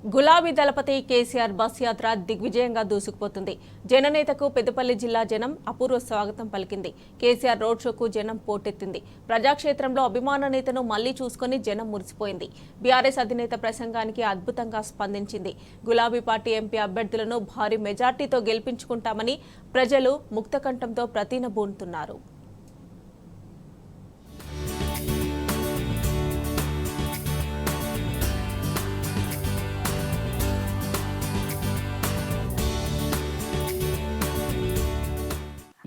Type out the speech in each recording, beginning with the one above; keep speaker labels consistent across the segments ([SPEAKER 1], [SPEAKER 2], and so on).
[SPEAKER 1] గులాబీ దళపతి కేసీఆర్ బస్ యాత్ర దిగ్విజయంగా దూసుకుపోతుంది. జననేతకు పెద్దపల్లి జిల్లా జనం అపూర్వ స్వాగతం పలికింది. కేసీఆర్ రోడ్ షోకు జనం పోటెత్తింది. ప్రజాక్షేత్రంలో అభిమాన నేతను మళ్లీ చూసుకుని జనం మురిసిపోయింది. బీఆర్ఎస్ అధినేత ప్రసంగానికి అద్భుతంగా స్పందించింది. గులాబీ పార్టీ ఎంపీ అభ్యర్థులను భారీ మెజార్టీతో గెలిపించుకుంటామని ప్రజలు ముక్తకంఠంతో ప్రతినబూనుతున్నారు.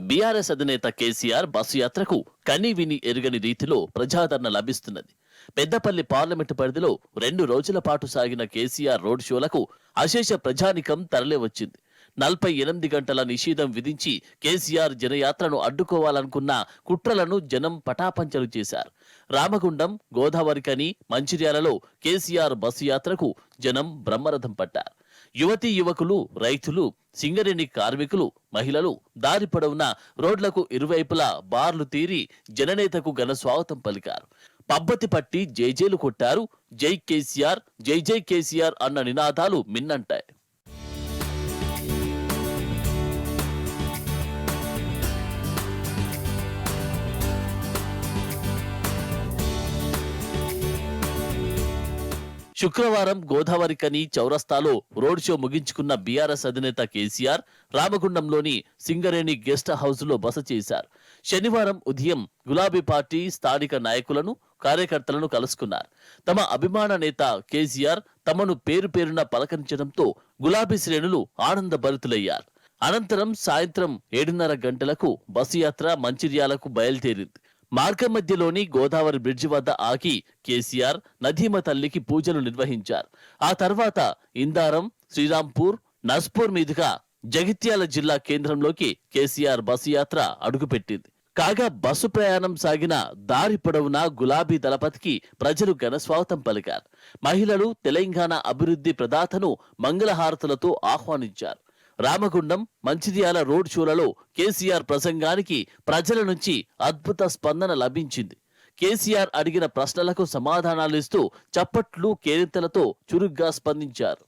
[SPEAKER 2] బీఆర్ఎస్ అధినేత కేసీఆర్ బస్సు యాత్రకు కని విని ఎరుగని రీతిలో ప్రజాదరణ లభిస్తున్నది. పెద్దపల్లి పార్లమెంటు పరిధిలో 2 రోజుల పాటు సాగిన కేసీఆర్ రోడ్ షోలకు అశేష ప్రజానికం తరలివచ్చింది. 48 గంటల నిషేధం విధించి కేసీఆర్ జనయాత్రను అడ్డుకోవాలనుకున్న కుట్రలను జనం పటాపంచలు చేశారు. రామగుండం, గోదావరికని, మంచిర్యాలలో కేసీఆర్ బస్సు యాత్రకు జనం బ్రహ్మరథం పట్టారు. యువతీ యువకులు, రైతులు, సింగరేణి కార్మికులు, మహిళలు దారి పొడవునా రోడ్లకు ఇరువైపులా బార్లు తీరి జననేతకు ఘన స్వాగతం పలికారు. పబ్బతి పట్టి జైజేలు కొట్టారు. జై కేసీఆర్, జై జై కేసీఆర్ అన్న నినాదాలు మిన్నంటాయి. శుక్రవారం గోదావరికని చౌరస్తాలో రోడ్ షో ముగించుకున్న బీఆర్ఎస్ అధినేత కేసీఆర్ రామగుండంలోని సింగరేణి గెస్ట్ హౌస్ లో బస చేశారు. శనివారం ఉదయం గులాబీ పార్టీ స్థానిక నాయకులను, కార్యకర్తలను కలుసుకున్నారు. తమ అభిమాన నేత కేసీఆర్ తమను పేరు పేరున పలకరించడంతో గులాబీ శ్రేణులు ఆనందభరితులయ్యారు. అనంతరం సాయంత్రం 7:30 గంటలకు బస్సు యాత్ర మంచిర్యాలకు బయలుదేరింది. మార్గం మధ్యలోని గోదావరి బ్రిడ్జి వద్ద ఆగి కేసీఆర్ నదీమ తల్లికి పూజలు నిర్వహించారు. ఆ తర్వాత ఇందారం, శ్రీరాంపూర్, నస్పూర్ మీదుగా జగిత్యాల జిల్లా కేంద్రంలోకి కేసీఆర్ బస్సు యాత్ర అడుగుపెట్టింది. కాగా బస్సు ప్రయాణం సాగిన దారి పొడవునా గులాబీ దళపతికి ప్రజలు ఘనస్వాగతం పలికారు. మహిళలు తెలంగాణ అభివృద్ధి ప్రదాతను మంగళహారతులతో ఆహ్వానించారు. రామగుండం, మంచిర్యాల రోడ్ షోలలో కేసీఆర్ ప్రసంగానికి ప్రజల నుంచి అద్భుత స్పందన లభించింది. కేసీఆర్ అడిగిన ప్రశ్నలకు సమాధానాలిస్తూ చప్పట్లు, కేరింతలతో చురుగ్గా స్పందించారు.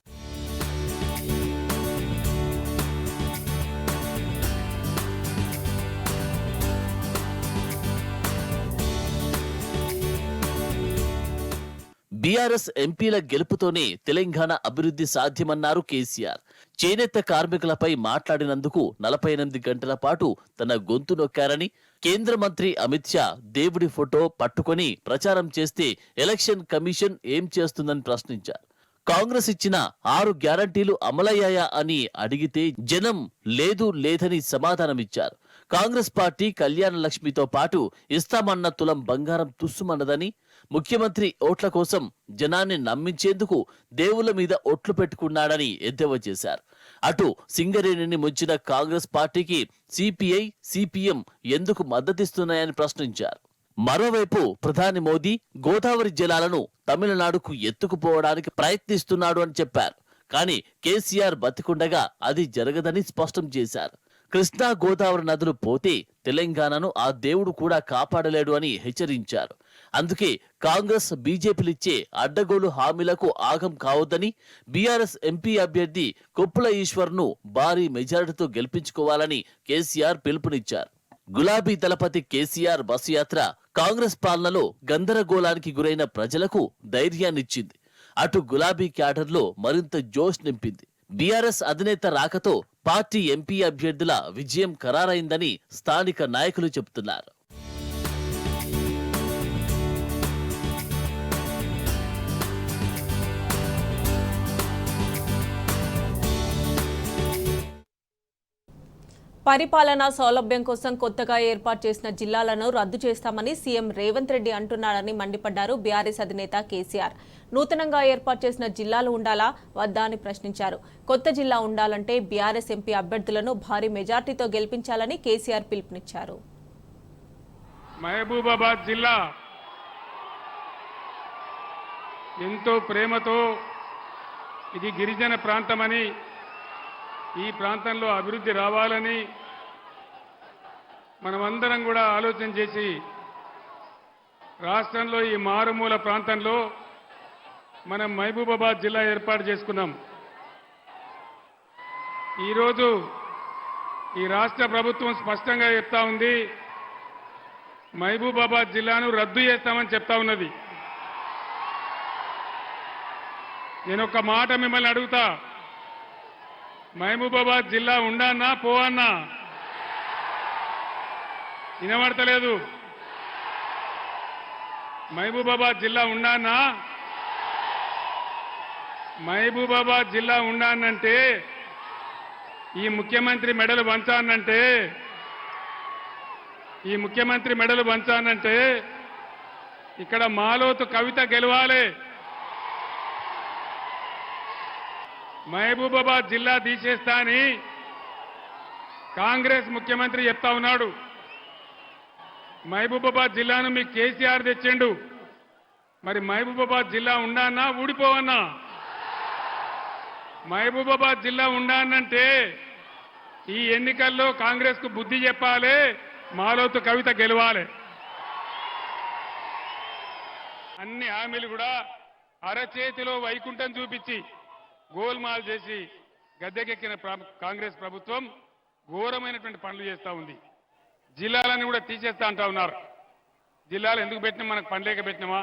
[SPEAKER 2] బీఆర్ఎస్ ఎంపీల గెలుపుతోనే తెలంగాణ అభివృద్ధి సాధ్యమన్నారు కేసీఆర్. చేనేత కార్మికులపై మాట్లాడినందుకు 48 గంటల పాటు తన గొంతు నొక్కారని, కేంద్ర మంత్రి అమిత్ షా దేవుడి ఫోటో పట్టుకొని ప్రచారం చేస్తే ఎలక్షన్ కమిషన్ ఏం చేస్తుందని ప్రశ్నించారు. కాంగ్రెస్ ఇచ్చిన 6 గ్యారంటీలు అమలయ్యాయా అని అడిగితే జనం లేదు లేదని సమాధానమిచ్చారు. కాంగ్రెస్ పార్టీ కళ్యాణ లక్ష్మితో పాటు ఇస్తామన్న తులం బంగారం తుస్సుమన్నదని, ముఖ్యమంత్రి ఓట్ల కోసం జనాన్ని నమ్మించేందుకు దేవుళ్ల మీద ఒట్లు పెట్టుకున్నాడని ఎద్దేవా చేశారు. అటు సింగరేణిని ముంచిన కాంగ్రెస్ పార్టీకి సిపిఐ, సిపిఎం ఎందుకు మద్దతిస్తున్నాయని ప్రశ్నించారు. మరోవైపు ప్రధాని మోదీ గోదావరి జలాలను తమిళనాడుకు ఎత్తుకుపోవడానికి ప్రయత్నిస్తున్నాడు అని చెప్పారు. కానీ కేసీఆర్ బతికుండగా అది జరగదని స్పష్టం చేశారు. కృష్ణా, గోదావరి నదులు పోతే తెలంగాణను ఆ దేవుడు కూడా కాపాడలేడు అని హెచ్చరించారు. అందుకే కాంగ్రెస్, బీజేపీలిచ్చే అడ్డగోలు హామీలకు ఆగం కావద్దని బీఆర్ఎస్ ఎంపీ అభ్యర్థి కొప్పుల ఈశ్వర్ను భారీ మెజారిటీతో గెలిపించుకోవాలని కేసీఆర్ పిలుపునిచ్చారు. గులాబీ దళపతి కేసీఆర్ బస్సు యాత్ర కాంగ్రెస్ పాలనలో గందరగోళానికి గురైన ప్రజలకు ధైర్యాన్నిచ్చింది. అటు గులాబీ క్యాడర్లో మరింత జోష్ నింపింది. బీఆర్ఎస్ అధినేత రాకతో పార్టీ ఎంపీ అభ్యర్థుల విజయం ఖరారైందని స్థానిక నాయకులు చెబుతున్నారు.
[SPEAKER 1] పరిపాలనా సౌలభ్యం కోసం కొత్తగా ఏర్పాటు చేసిన జిల్లాలను రద్దు చేస్తామని సీఎం రేవంత్ రెడ్డి అంటున్నారని మండిపడ్డారు బీఆర్ఎస్ అధినేత కేసీఆర్. నూతనంగా ఏర్పాటు చేసిన జిల్లాలు ఉండాలా వద్దా అని ప్రశ్నించారు. కొత్త జిల్లా ఉండాలంటే బీఆర్ఎస్ ఎంపీ అభ్యర్థులను భారీ మెజార్టీతో గెలిపించాలని కేసీఆర్ పిలుపునిచ్చారు.
[SPEAKER 3] మహబూబాబాద్ జిల్లా ఎంతో ప్రేమతో ఇది గిరిజన ప్రాంతమని, ఈ ప్రాంతంలో అభివృద్ధి రావాలని మనమందరం కూడా ఆలోచన చేసి రాష్ట్రంలో ఈ మారుమూల ప్రాంతంలో మనం మహబూబాబాద్ జిల్లా ఏర్పాటు చేసుకున్నాం. ఈరోజు ఈ రాష్ట్ర ప్రభుత్వం స్పష్టంగా చెప్తా ఉంది, మహబూబాబాద్ జిల్లాను రద్దు చేస్తామని చెప్తా ఉన్నది. నేను ఒక మాట మిమ్మల్ని అడుగుతా, మహబూబాబాద్ జిల్లా ఉండన్నా పోవన్నా? వినబడతలేదు. మహబూబాబాద్ జిల్లా ఉండన్నా? మహబూబాబాద్ జిల్లా ఉండానంటే ఈ ముఖ్యమంత్రి మెడలు వంచానంటే ఇక్కడ మాలోతు కవిత గెలవాలి. మహబూబాబాద్ జిల్లా తీసేస్తా అని కాంగ్రెస్ ముఖ్యమంత్రి చెప్తా ఉన్నాడు. మహబూబాబాద్ జిల్లాను మీకు కేసీఆర్ తెచ్చిండు. మరి మహబూబాబాద్ జిల్లా ఉండన్నా ఊడిపోవన్నా? మహబూబాబాద్ జిల్లా ఉండానంటే ఈ ఎన్నికల్లో కాంగ్రెస్ కు బుద్ధి చెప్పాలి, మాలోతు కవిత గెలవాలి. అన్ని హామీలు కూడా అరచేతిలో వైకుంఠం చూపించి గోల్మాల్ చేసి గద్దెకెక్కిన కాంగ్రెస్ ప్రభుత్వం ఘోరమైనటువంటి పనులు చేస్తా ఉంది. జిల్లాలను కూడా తీసేస్తా అంటా ఉన్నారు. జిల్లాలు ఎందుకు పెట్టినా? మనకు పనిలేక పెట్టినామా?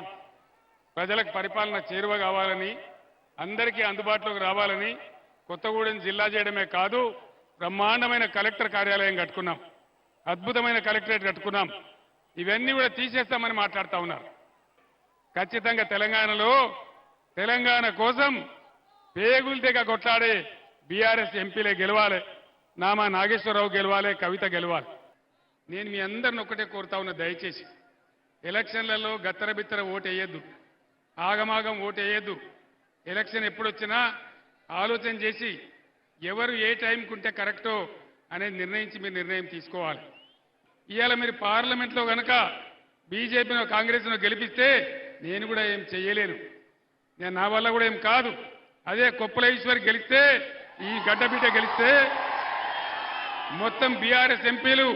[SPEAKER 3] ప్రజలకు పరిపాలన చేరువ కావాలని, అందరికీ అందుబాటులోకి రావాలని కొత్తగూడెం జిల్లా చేయడమే కాదు, బ్రహ్మాండమైన కలెక్టర్ కార్యాలయం కట్టుకున్నాం, అద్భుతమైన కలెక్టరేట్ కట్టుకున్నాం. ఇవన్నీ కూడా తీసేస్తామని మాట్లాడుతూ ఉన్నారు. ఖచ్చితంగా తెలంగాణ కోసం పేగులు తెగ కొట్లాడే బీఆర్ఎస్ ఎంపీలే గెలవాలి. నామా నాగేశ్వరరావు గెలవాలి, కవిత గెలవాలి. నేను మీ అందరిని ఒక్కటే కోరుతా ఉన్నా, దయచేసి ఎలక్షన్లలో గత్తరబిత్తర ఓటు వేయద్దు, ఆగమాగం ఓటు వేయద్దు. ఎలక్షన్ ఎప్పుడొచ్చినా ఆలోచన చేసి ఎవరు ఏ టైంకి ఉంటే కరెక్టో అనేది నిర్ణయించి మీరు నిర్ణయం తీసుకోవాలి. ఇవాళ మీరు పార్లమెంట్లో కనుక బీజేపీనో కాంగ్రెస్నో గెలిపిస్తే నేను కూడా ఏం చెయ్యలేను, నా వల్ల కూడా ఏం కాదు. అదే కొప్పుల ఈశ్వర్ గెలిస్తే, ఈ గడ్డబిడ్డ గెలిస్తే మొత్తం బీఆర్ఎస్ ఎంపీలు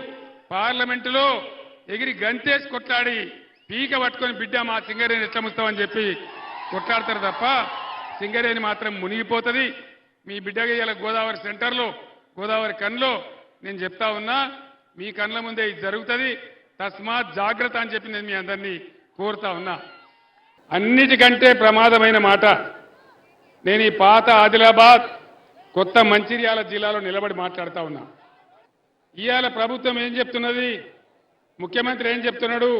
[SPEAKER 3] పార్లమెంటులో ఎగిరి గంతేసి కొట్లాడి పీక పట్టుకొని బిడ్డ మా సింగరేణి ఎట్లా ముస్తామని చెప్పి కొట్లాడతారు తప్ప సింగరేణి మాత్రం మునిగిపోతుంది. మీ బిడ్డగా ఇవాళ గోదావరి సెంటర్లో, గోదావరి కన్లో నేను చెప్తా ఉన్నా, మీ కళ్ళ ముందే ఇది జరుగుతుంది. తస్మాత్ జాగ్రత్త అని చెప్పి నేను మీ అందరినీ కోరుతా ఉన్నా. అన్నిటికంటే ప్రమాదమైన మాట, నేను ఈ పాత ఆదిలాబాద్ కొత్త మంచిర్యాల జిల్లాలో నిలబడి మాట్లాడుతా ఉన్నా. ఇవాళ ప్రభుత్వం ఏం చెప్తున్నది, ముఖ్యమంత్రి ఏం చెప్తున్నాడు?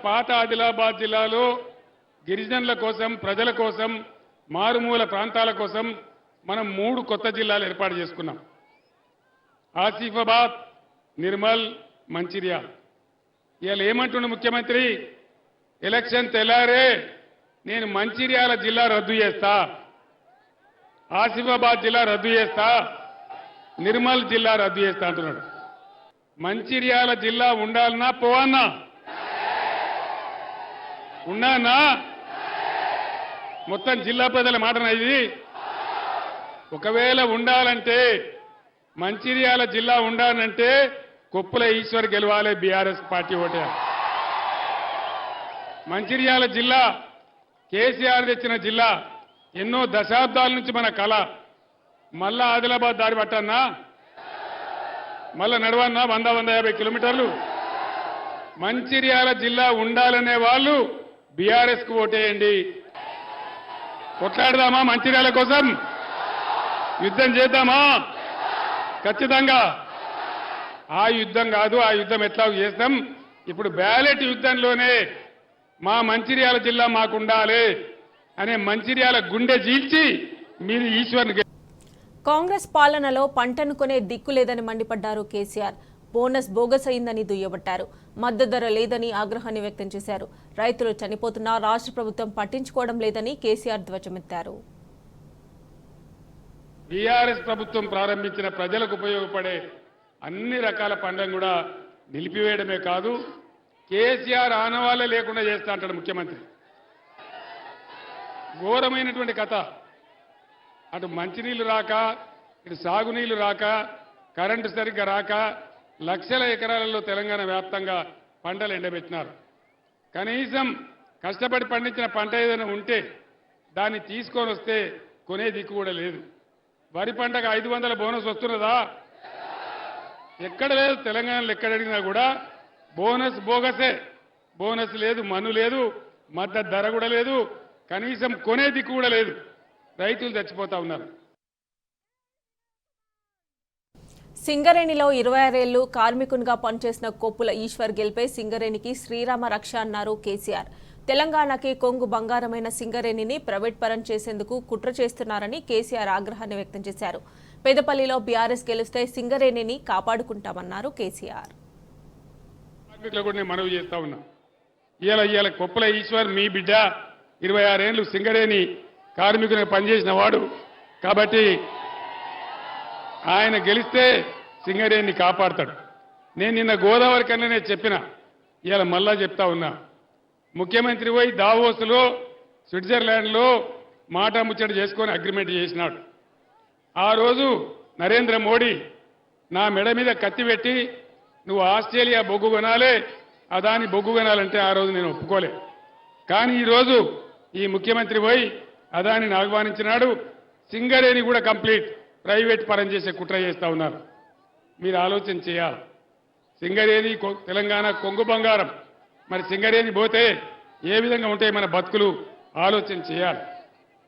[SPEAKER 3] పాత ఆదిలాబాద్ జిల్లాలో గిరిజనుల కోసం, ప్రజల కోసం, మారుమూల ప్రాంతాల కోసం మనం 3 కొత్త జిల్లాలు ఏర్పాటు చేసుకున్నాం. ఆసిఫాబాద్, నిర్మల్, మంచిర్యాల. ఇవాళ ఏమంటున్న ముఖ్యమంత్రి, ఎలక్షన్ తెల్లారే నేను మంచిర్యాల జిల్లా రద్దు చేస్తా, ఆసిఫాబాద్ జిల్లా రద్దు చేస్తా, నిర్మల్ జిల్లా రద్దు చేస్తా అంటున్నాడు. మంచిర్యాల జిల్లా ఉండాలన్నా పోవన్నా? ఉన్నానా? మొత్తం జిల్లా ప్రజల మాటన ఇది. ఒకవేళ ఉండాలంటే, మంచిర్యాల జిల్లా ఉండాలంటే కొప్పుల ఈశ్వర్ గెలవాలి, బీఆర్ఎస్ పార్టీ ఓటే. మంచిర్యాల జిల్లా కేసీఆర్ తెచ్చిన జిల్లా, ఎన్నో దశాబ్దాల నుంచి మన కళ. మళ్ళా ఆదిలాబాద్ దారి పట్టన్నా? మళ్ళా నడవన్నా 100-150 కిలోమీటర్లు? మంచిర్యాల జిల్లా ఉండాలనే వాళ్ళు బీఆర్ఎస్ కు ఓటేయండి. కొట్లాడదామా మంచిర్యాల కోసం? యుద్ధం చేద్దామా? ఖచ్చితంగా. ఆ యుద్ధం కాదు, ఆ యుద్ధం ఎట్లా చేస్తాం. ఇప్పుడు బ్యాలెట్ యుద్ధంలోనే మా మంచిర్యాల జిల్లా మాకు ఉండాలి అనే మంచిర్యాల గుండె చీల్చి మీరు ఈశ్వర్ని.
[SPEAKER 1] కాంగ్రెస్ పాలనలో పంటను కొనే దిక్కు లేదని మండిపడ్డారు కేసీఆర్. బోనస్ బోగస్ అయిందని దుయ్యబట్టారు. మద్దతు ధర లేదని ఆగ్రహాన్ని వ్యక్తం చేశారు. రైతులు చనిపోతున్నా రాష్ట్ర ప్రభుత్వం పట్టించుకోవడం లేదని కేసీఆర్ ధ్వజమెత్తారు.
[SPEAKER 3] బీఆర్ఎస్ ప్రభుత్వం ప్రారంభించిన ప్రజలకు ఉపయోగపడే అన్ని రకాల పనులను కూడా నిలిపివేయడమే కాదు, కేసీఆర్ ఆనవాళ్లే లేకుండా చేస్తా అంటాడు ముఖ్యమంత్రి. ఘోరమైనటువంటి కథ. అటు మంచినీళ్లు రాక, ఇటు సాగునీళ్లు రాక, కరెంటు సరిగ్గా రాక లక్షల ఎకరాలలో తెలంగాణ వ్యాప్తంగా పంటలు ఎండబెట్టినారు. కనీసం కష్టపడి పండించిన పంట ఏదైనా ఉంటే దాన్ని తీసుకొని వస్తే కొనే దిక్కు కూడా లేదు. వరి పంటకు 500 బోనస్ వస్తున్నదా? ఎక్కడ లేదు. తెలంగాణలో ఎక్కడ అడిగినా కూడా బోనస్ బోగసే. బోనస్ లేదు, మన్ను లేదు, మద్దతు ధర కూడా లేదు, కనీసం కొనే దిక్కు కూడా లేదు. రైతులు చచ్చిపోతా ఉన్నారు.
[SPEAKER 1] సింగరేణిలో 26 ఏళ్లు కార్మికునిగా పనిచేసిన కొప్పుల ఈశ్వర్ గెలిపే సింగరేణికి శ్రీరామ రక్ష అన్నారు కేసీఆర్. తెలంగాణకి కొంగు బంగారమైన సింగరేణిని ప్రైవేట్ పరం చేసేందుకు కుట్ర చేస్తున్నారని కేసీఆర్ ఆగ్రహాన్ని వ్యక్తం చేశారు. పెదపల్లిలో బీఆర్ఎస్ గెలిస్తే సింగరేణిని కాపాడుకుంటామన్నారు కేసీఆర్.
[SPEAKER 3] మనవి చేస్తా ఉన్నా, ఇవాళ కొప్పుల ఈశ్వర్ మీ బిడ్డ 26 ఏళ్లు సింగరేణి కార్మికునిగా పనిచేసిన వాడు కాబట్టి ఆయన గెలిస్తే సింగరేణిని కాపాడతాడు. నేను నిన్న గోదావరి కన్నా చెప్పిన, ఇవాళ మళ్ళా చెప్తా ఉన్నా. ముఖ్యమంత్రి పోయి దావోస్లో స్విట్జర్లాండ్లో మాట ముచ్చట చేసుకొని అగ్రిమెంట్ చేసినాడు. ఆ రోజు నరేంద్ర మోడీ నా మెడ మీద కత్తి పెట్టి నువ్వు ఆస్ట్రేలియా బొగ్గు కొనాలే, అదాని బొగ్గు కొనాలంటే ఆ రోజు నేను ఒప్పుకోలే. కానీ ఈరోజు ఈ ముఖ్యమంత్రి పోయి అదానిని ఆహ్వానించినాడు. సింగరేణి కూడా కంప్లీట్ ప్రైవేట్ పరం చేసే కుట్ర చేస్తా ఉన్నారు. మీరు ఆలోచన చేయాలి. సింగరేణి తెలంగాణ కొంగు బంగారం. మరి సింగరేణి పోతే ఏ విధంగా ఉంటాయి మన బతుకులు ఆలోచన చేయాలి.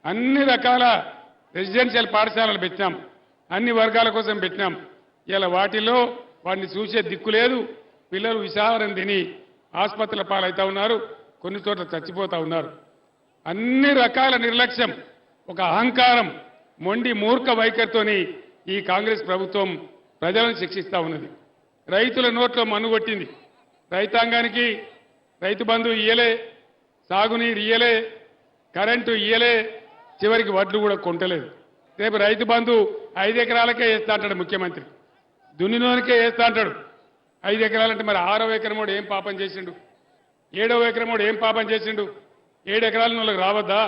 [SPEAKER 3] అన్ని రకాల రెసిడెన్షియల్ పాఠశాలలు పెట్టినాం, అన్ని వర్గాల కోసం పెట్టినాం. ఇలా వాటిల్లో వాటిని చూసే దిక్కు లేదు. పిల్లలు విషాహారం తిని ఆసుపత్రుల పాలవుతా ఉన్నారు, కొన్ని చోట్ల చచ్చిపోతా ఉన్నారు. అన్ని రకాల నిర్లక్ష్యం, ఒక అహంకారం, మొండి మూర్ఖ వైఖరితోని ఈ కాంగ్రెస్ ప్రభుత్వం ప్రజలను శిక్షిస్తా ఉన్నది. రైతుల నోట్లో మన్నుగొట్టింది. రైతాంగానికి రైతు బంధు ఇయ్యలే, సాగునీరు ఇయ్యలే, కరెంటు ఇయ్యలే, చివరికి వడ్లు కూడా కొంటలేదు. రేపు రైతు బంధు 5 ఎకరాలకే వేస్తా అంటాడు ముఖ్యమంత్రి, దున్నినోనికే వేస్తా అంటాడు. 5 ఎకరాలంటే మరి 6వ ఎకరమోడు ఏం పాపం చేసిండు? 7వ ఎకరమోడు ఏం పాపం చేసిండు? 7 ఎకరాల వాళ్ళకి రావద్దా?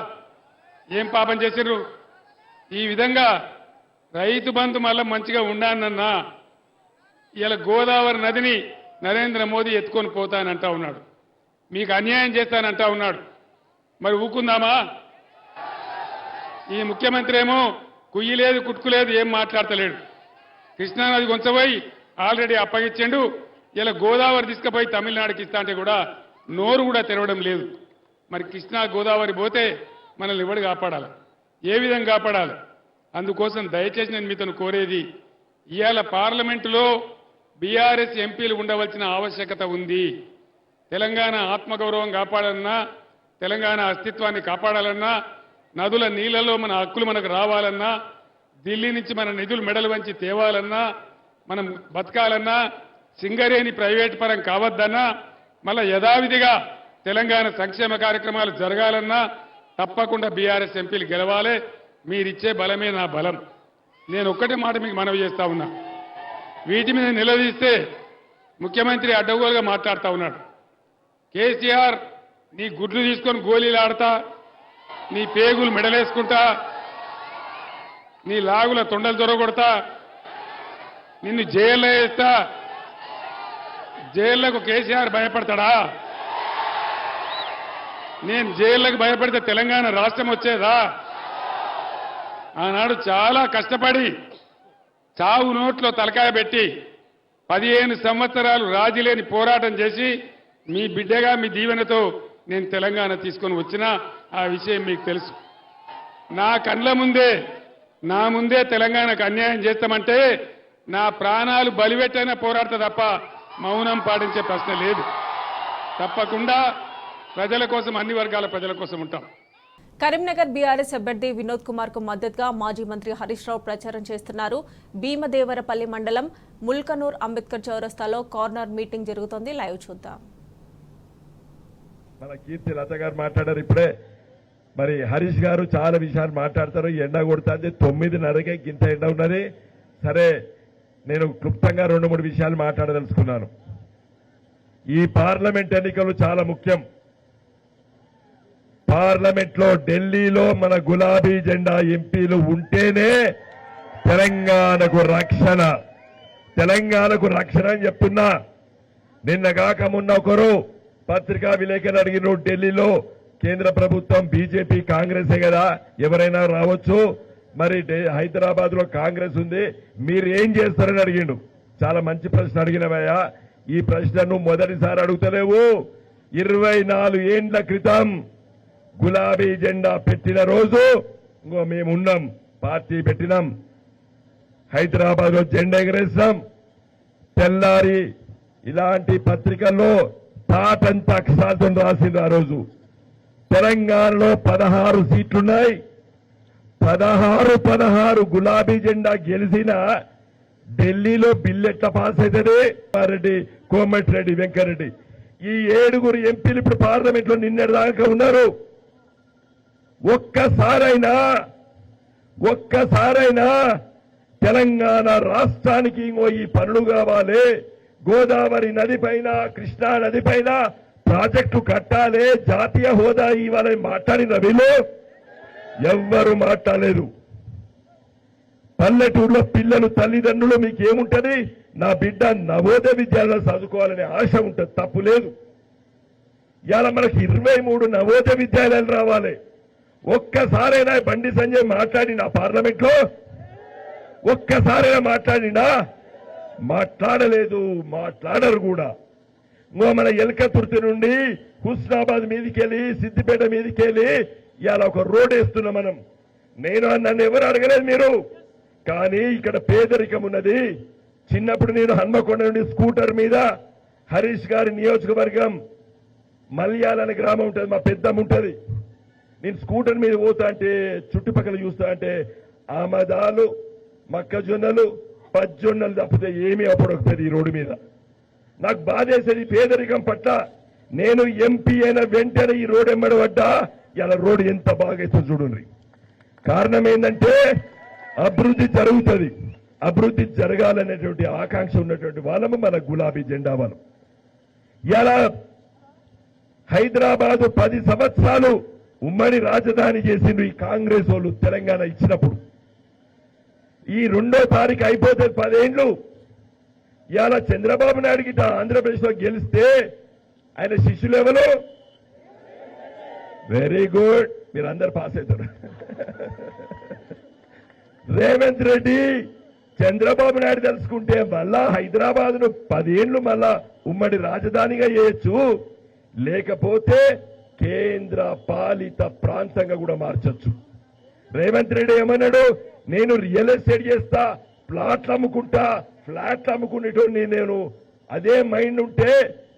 [SPEAKER 3] ఏం పాపం చేసిండ్రు? ఈ విధంగా రైతు బంధు మళ్ళా మంచిగా ఉండానన్నా ఇలా గోదావరి నదిని నరేంద్ర మోదీ ఎత్తుకొని పోతానంటా ఉన్నాడు, మీకు అన్యాయం చేస్తానంటా ఉన్నాడు. మరి ఊకుందామా? ఈ ముఖ్యమంత్రి ఏమో కుయ్యి లేదు, కుట్టుకు లేదు, ఏం మాట్లాడతలేడు. కృష్ణానది కొంచెపోయి ఆల్రెడీ అప్పగించిండు. ఇలా గోదావరి తీసుకుపోయి తమిళనాడుకి ఇస్తా అంటే కూడా నోరు కూడా తెరవడం లేదు. మరి కృష్ణా గోదావరి పోతే మనల్ని ఎవడు కాపాడాలి? ఏ విధంగా కాపాడాలి? అందుకోసం దయచేసి నేను మీతో కోరేది, ఇవాళ పార్లమెంటులో బీఆర్ఎస్ ఎంపీలు ఉండవలసిన ఆవశ్యకత ఉంది. తెలంగాణ ఆత్మగౌరవం కాపాడాలన్నా, తెలంగాణ అస్తిత్వాన్ని కాపాడాలన్నా, నదుల నీళ్లలో మన హక్కులు మనకు రావాలన్నా, ఢిల్లీ నుంచి మన నిధులు మెడలు వంచి తేవాలన్నా, మనం బతకాలన్నా, సింగరేణి ప్రైవేట్ పరం కావద్దన్నా, మళ్ళా యథావిధిగా తెలంగాణ సంక్షేమ కార్యక్రమాలు జరగాలన్నా తప్పకుండా బీఆర్ఎస్ ఎంపీలు గెలవాలి. మీరిచ్చే బలమే నా బలం. నేను ఒక్కటే మాట మీకు మనవి చేస్తా ఉన్నా, వీటి మీద నిలదీస్తే ముఖ్యమంత్రి అడ్డగోలుగా మాట్లాడుతూ ఉన్నాడు. కేసీఆర్ నీ గుడ్లు తీసుకొని గోళీలు ఆడతా, నీ పేగులు మెడలేసుకుంటా, నీ లాగుల తొండలు దొరగొడతా, నిన్ను జైల్లో వేస్తా. జైళ్లకు కేసీఆర్ భయపడతాడా? నేను జైళ్లకు భయపడితే తెలంగాణ రాష్ట్రం వచ్చేదా? ఆనాడు చాలా కష్టపడి చావు నోట్లో తలకాయ పెట్టి 15 సంవత్సరాలు రాజీలేని పోరాటం చేసి మీ బిడ్డగా మీ దీవెనతో నేను తెలంగాణ తీసుకొని వచ్చినా ఆ విషయం మీకు తెలుసు. నా కండ్ల ముందే నా ముందే తెలంగాణకు అన్యాయం చేస్తామంటే నా ప్రాణాలు బలిపెట్టైనా పోరాడతా తప్ప మౌనం పాటించే ప్రశ్న లేదు. తప్పకుండా ప్రజల కోసం, అన్ని వర్గాల ప్రజల కోసం ఉంటాం.
[SPEAKER 1] కరీంనగర్ బీఆర్ఎస్ అభ్యర్థి వినోద్ కుమార్ కు మద్దతుగా మాజీ మంత్రి హరీష్ రావు ప్రచారం చేస్తున్నారు. భీమదేవరపల్లి మండలం ముల్కనూర్ అంబేద్కర్ చౌరస్తాలో కార్నర్ మీటింగ్ జరుగుతోంది. లైవ్ చూద్దాం.
[SPEAKER 4] మన కీర్తి లత గారు మాట్లాడారు ఇప్పుడే. మరి హరీష్ గారు చాలా విషయాలు మాట్లాడతారు. ఎండ కొడుతుంది, 9:30కే గింత ఎండ ఉన్నది. సరే, నేను క్లుప్తంగా 2-3 విషయాలు మాట్లాడదలుచుకున్నాను. ఈ పార్లమెంట్ ఎన్నికలు చాలా ముఖ్యం. పార్లమెంట్ లో ఢిల్లీలో మన గులాబీ జెండా ఎంపీలు ఉంటేనే తెలంగాణకు రక్షణ. తెలంగాణకు రక్షణ అని చెప్తున్నా. నిన్నగాక మొన్న ఒకరు పత్రికా విలేకరులు అడిగిన ఢిల్లీలో కేంద్ర ప్రభుత్వం బీజేపీ కాంగ్రెసే కదా, ఎవరైనా రావచ్చు. మరి హైదరాబాద్ లో కాంగ్రెస్ ఉంది, మీరు ఏం చేస్తారని అడిగిండు. చాలా మంచి ప్రశ్న అడిగినవయ్యా. ఈ ప్రశ్న నువ్వు మొదటిసారి అడుగుతలేవు. 24 ఏండ్ల క్రితం గులాబీ జెండా పెట్టిన రోజు ఇంకో మేమున్నాం, పార్టీ పెట్టినాం, హైదరాబాద్ లో జెండా ఎగరేస్తాం. తెల్లారి ఇలాంటి పత్రికల్లో తాటంత అక్షరాలతో రాసింది. ఆ రోజు తెలంగాణలో 16 సీట్లున్నాయి. 16 గులాబీ జెండా గెలిచిన ఢిల్లీలో బిల్లు ఎట్లా పాస్ అవుతుంది? రెడ్డి, కోమటిరెడ్డి, వెంకరెడ్డి, ఈ 7 ఎంపీలు ఇప్పుడు పార్లమెంట్ లో నిన్నటిదాకా ఉన్నారు. ఒక్కసారైనా తెలంగాణ రాష్ట్రానికి ఈ పనులు కావాలి, గోదావరి నది పైన, కృష్ణా నది పైన ప్రాజెక్టు కట్టాలి, జాతీయ హోదా ఇవ్వాలని మాట్లాడిన వీళ్ళు ఎవ్వరు మాట్లాడలేదు. పల్లెటూరులో పిల్లలు, తల్లిదండ్రులు మీకేముంటది? నా బిడ్డ నవోదయ విద్యాలయంలో చదువుకోవాలనే ఆశ ఉంటుంది, తప్పు లేదు. ఇవాళ మనకి 23 నవోదయ విద్యాలయాలు రావాలి. ఒక్కసారైనా బండి సంజయ్ మాట్లాడినా పార్లమెంట్ లో? ఒక్కసారైనా మాట్లాడినా? మాట్లాడలేదు, మాట్లాడరు కూడా. మన ఎల్కతుర్తి నుండి హుస్నాబాద్ మీదికెళ్ళి, సిద్దిపేట మీదికెళ్ళి ఇవాళ ఒక రోడ్ వేస్తున్నాం మనం. నన్ను ఎవరు అడగలేదు మీరు, కానీ ఇక్కడ పేదరికం ఉన్నది. చిన్నప్పుడు నేను హన్మకొండ నుండి స్కూటర్ మీద హరీష్ గారి నియోజకవర్గం మల్యాల అనే గ్రామం ఉంటుంది, మా పెద్దమ్మ ఉంటుంది. నేను స్కూటర్ మీద పోతా అంటే చుట్టుపక్కల చూస్తా అంటే ఆమదాలు, మొక్కజొన్నలు, పజ్జొన్నలు తప్పితే ఏమీ అప్పుడొస్తుంది ఈ రోడ్డు మీద. నాకు బాధేసేది పేదరికం పట్ల. నేను ఎంపీ అయిన వెంటనే ఈ రోడ్ ఎమ్మడబడ్డా ఇలా రోడ్డు ఎంత బాగా అవుతుంది చూడండి. కారణం ఏంటంటే అభివృద్ధి జరుగుతుంది. అభివృద్ధి జరగాలనేటువంటి ఆకాంక్ష ఉన్నటువంటి వాళ్ళము మన గులాబీ జెండా వాళ్ళం. ఇలా హైదరాబాద్ 10 సంవత్సరాలు ఉమ్మడి రాజధాని చేసిండ్రు ఈ కాంగ్రెస్ వాళ్ళు తెలంగాణ ఇచ్చినప్పుడు. ఈ 2వ తారీఖు అయిపోతే 10 ఏండ్లు. ఇవాళ చంద్రబాబు నాయుడు గిట్ట ఆంధ్రప్రదేశ్ లో గెలిస్తే ఆయన శిష్యులు ఎవరు? వెరీ గుడ్, మీరు అందరు పాస్ అవుతారు. రేవంత్ రెడ్డి, చంద్రబాబు నాయుడు తెలుసుకుంటే మళ్ళా హైదరాబాద్ ను 10 ఏండ్లు మళ్ళా ఉమ్మడి రాజధానిగా చేయొచ్చు, లేకపోతే కేంద్ర పాలిత ప్రాంతంగా కూడా మార్చొచ్చు. రేవంత్ రెడ్డి ఏమన్నాడు? నేను రియల్ ఎస్టేట్ చేస్తా, ఫ్లాట్లు అమ్ముకునేటోని నేను. అదే మైండ్ ఉంటే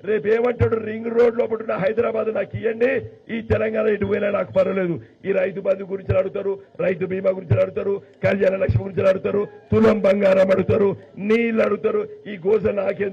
[SPEAKER 4] రేపు ఏమంటాడు? రింగ్ రోడ్ లోపల ఉన్న హైదరాబాద్ నాకు ఇవ్వండి, ఈ తెలంగాణ ఇటు పోయినా నాకు పర్వాలేదు. ఈ రైతు బంధు గురించి అడుగుతారు, రైతు బీమా గురించి అడుగుతారు, కళ్యాణ లక్ష్మి గురించి అడుగుతారు, తులం బంగారం అడుగుతారు, నీళ్ళు అడుగుతారు. ఈ గోస నాకే